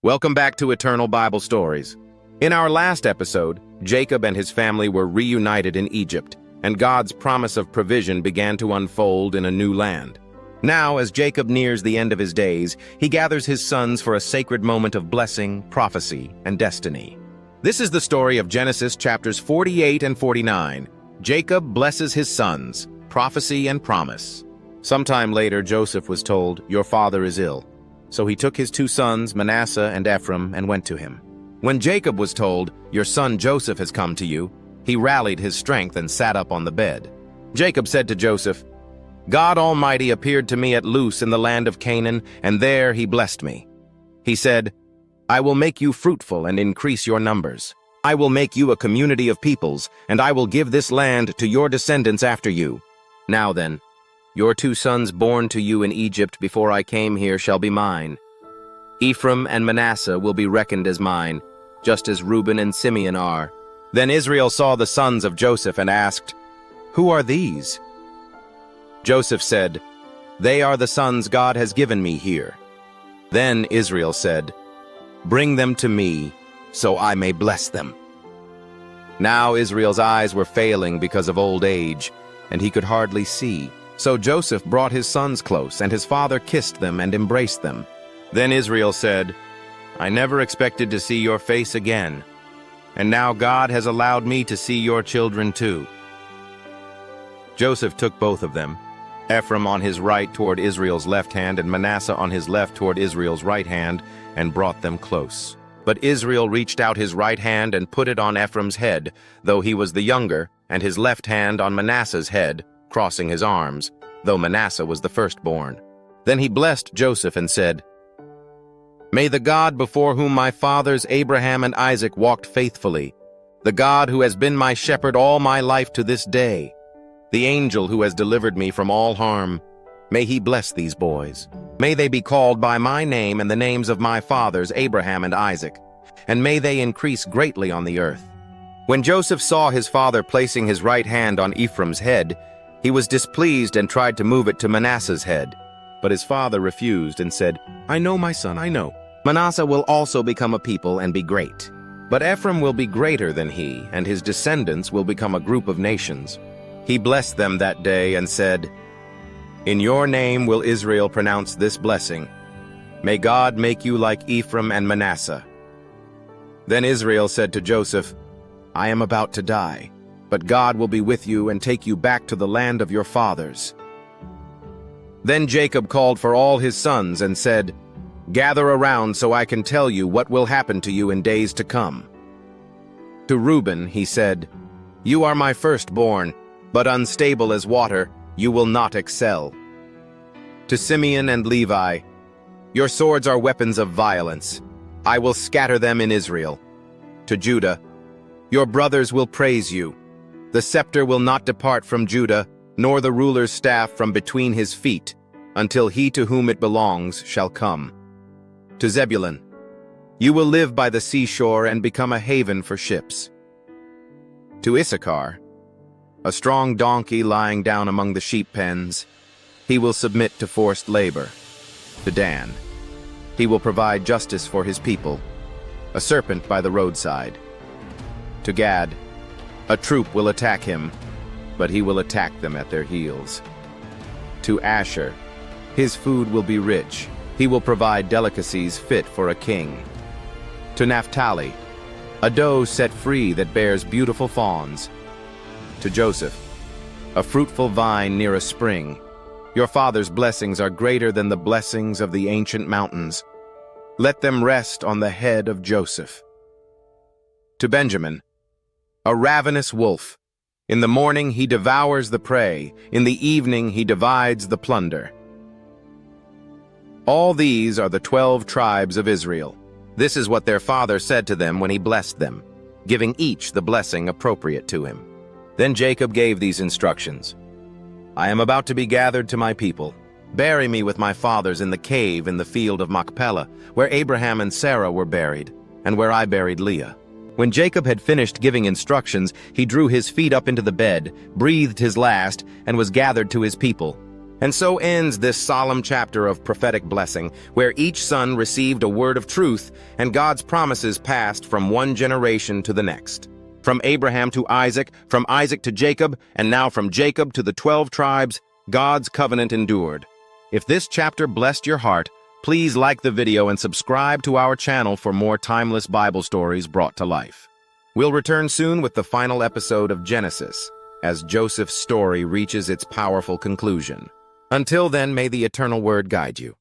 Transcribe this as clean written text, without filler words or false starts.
Welcome back to Eternal Bible Stories. In our last episode, Jacob and his family were reunited in Egypt, and God's promise of provision began to unfold in a new land. Now, as Jacob nears the end of his days, he gathers his sons for a sacred moment of blessing, prophecy, and destiny. This is the story of Genesis chapters 48 and 49. Jacob blesses his sons, prophecy and promise. Sometime later, Joseph was told, "Your father is ill." So he took his two sons, Manasseh and Ephraim, and went to him. When Jacob was told, "Your son Joseph has come to you," he rallied his strength and sat up on the bed. Jacob said to Joseph, "God Almighty appeared to me at Luz in the land of Canaan, and there he blessed me. He said, 'I will make you fruitful and increase your numbers. I will make you a community of peoples, and I will give this land to your descendants after you.' Now then, your two sons born to you in Egypt before I came here shall be mine. Ephraim and Manasseh will be reckoned as mine, just as Reuben and Simeon are." Then Israel saw the sons of Joseph and asked, "Who are these?" Joseph said, "They are the sons God has given me here." Then Israel said, "Bring them to me, so I may bless them." Now Israel's eyes were failing because of old age, and he could hardly see. So Joseph brought his sons close, and his father kissed them and embraced them. Then Israel said, "I never expected to see your face again, and now God has allowed me to see your children too." Joseph took both of them, Ephraim on his right toward Israel's left hand, and Manasseh on his left toward Israel's right hand, and brought them close. But Israel reached out his right hand and put it on Ephraim's head, though he was the younger, and his left hand on Manasseh's head, crossing his arms, though Manasseh was the firstborn. Then he blessed Joseph and said, "May the God before whom my fathers Abraham and Isaac walked faithfully, the God who has been my shepherd all my life to this day, the angel who has delivered me from all harm, may he bless these boys. May they be called by my name and the names of my fathers Abraham and Isaac, and may they increase greatly on the earth." When Joseph saw his father placing his right hand on Ephraim's head, he was displeased and tried to move it to Manasseh's head. But his father refused and said, "I know, my son, I know. Manasseh will also become a people and be great. But Ephraim will be greater than he, and his descendants will become a group of nations." He blessed them that day and said, "In your name will Israel pronounce this blessing. May God make you like Ephraim and Manasseh." Then Israel said to Joseph, "I am about to die, but God will be with you and take you back to the land of your fathers." Then Jacob called for all his sons and said, "Gather around so I can tell you what will happen to you in days to come." To Reuben he said, "You are my firstborn, but unstable as water, you will not excel." To Simeon and Levi, "Your swords are weapons of violence. I will scatter them in Israel." To Judah, "Your brothers will praise you. The scepter will not depart from Judah, nor the ruler's staff from between his feet, until he to whom it belongs shall come." To Zebulun, "You will live by the seashore and become a haven for ships." To Issachar, "A strong donkey lying down among the sheep pens, he will submit to forced labor." To Dan, "He will provide justice for his people, a serpent by the roadside." To Gad, "A troop will attack him, but he will attack them at their heels." To Asher, "His food will be rich. He will provide delicacies fit for a king." To Naphtali, "A doe set free that bears beautiful fawns." To Joseph, "A fruitful vine near a spring. Your father's blessings are greater than the blessings of the ancient mountains. Let them rest on the head of Joseph." To Benjamin, "A ravenous wolf. In the morning he devours the prey, in the evening he divides the plunder." All these are the 12 tribes of Israel. This is what their father said to them when he blessed them, giving each the blessing appropriate to him. Then Jacob gave these instructions. "I am about to be gathered to my people. Bury me with my fathers in the cave in the field of Machpelah, where Abraham and Sarah were buried, and where I buried Leah." When Jacob had finished giving instructions, he drew his feet up into the bed, breathed his last, and was gathered to his people. And so ends this solemn chapter of prophetic blessing, where each son received a word of truth and God's promises passed from one generation to the next. From Abraham to Isaac, from Isaac to Jacob, and now from Jacob to the 12 tribes, God's covenant endured. If this chapter blessed your heart, please like the video and subscribe to our channel for more timeless Bible stories brought to life. We'll return soon with the final episode of Genesis, as Joseph's story reaches its powerful conclusion. Until then, may the eternal word guide you.